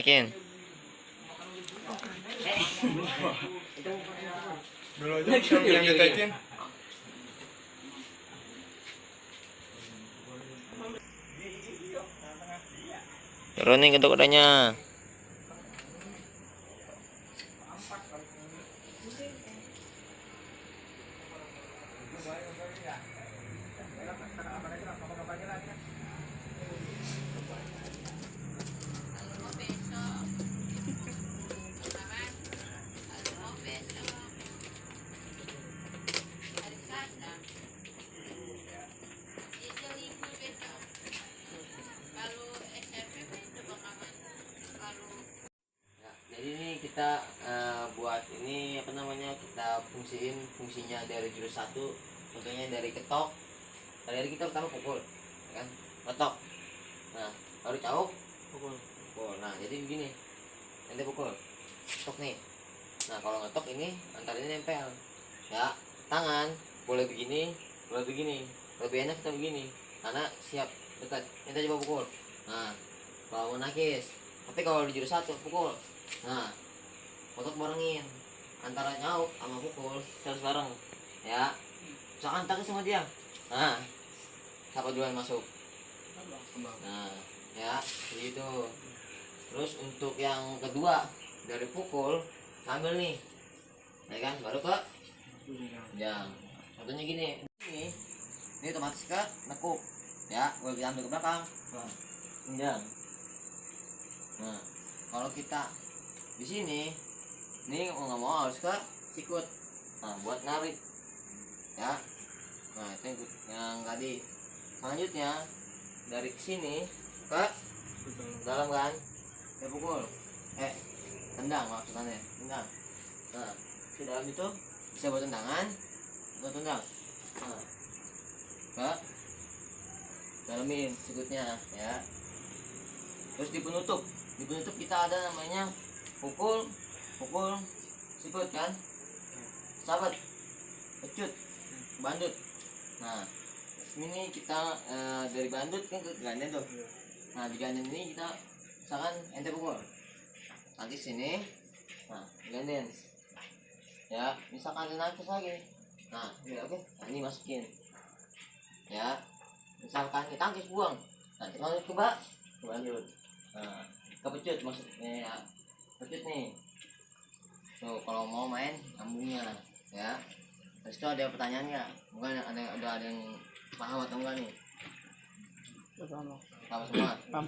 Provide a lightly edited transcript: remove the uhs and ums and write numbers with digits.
naikin. Dulu aja yang ditaikin. Turunin untuk kudanya. Jadi ini kita buat ini apa namanya, kita fungsinya dari jurus 1. Contohnya dari ketok. Dari kita pertama pukul, ya kan? Ketok. Nah, baru cauk, pukul. Nah, jadi begini. Nanti pukul. Ketok nih. Nah, kalau ngetok ini antar ini nempel. Ya, tangan boleh begini, boleh begini. Lebih enak kita begini karena siap dekat. Kita coba pukul. Nah, kalau mau nakis. Tapi kalau di jurus 1 pukul. Nah, kotok barengin antara nyauk sama pukul harus bareng ya. Misalkan takut sama dia, nah siapa duluan masuk. Nah ya gitu. Terus untuk yang kedua dari pukul sambil nih ya kan, baru ke jam. Contohnya gini, ini otomatis ke nekuk ya, gue ambil ke belakang jam. Nah kalau kita di sini ini mau nggak mau harus ke sikut. Nah buat narik ya. Nah itu yang tadi. Selanjutnya dari sini ke dalam kan, saya pukul tendang maksudnya tendang. Nah di dalam itu bisa buat tendangan atau tendang. Nah ke dalamin sikutnya ya. Terus di penutup kita ada namanya pukul sikut kan, sahabat, pecut, bandut. Nah ini kita dari bandut kan ke ganden tuh. Nah di ganden ini kita misalkan ente pukul nanti sini, nah ganden ya, misalkan nangkis lagi. Nah ya, oke. Nah, ini masukin ya, misalkan kita tangkis buang, nanti lanjut ke bandut. Nah kepecut maksudnya ya, pecut nih tuh kalau mau main nyambungnya ya. Terus itu ada pertanyaan nggak? Mungkin ada yang paham atau enggak nih? Paham semua? Paham.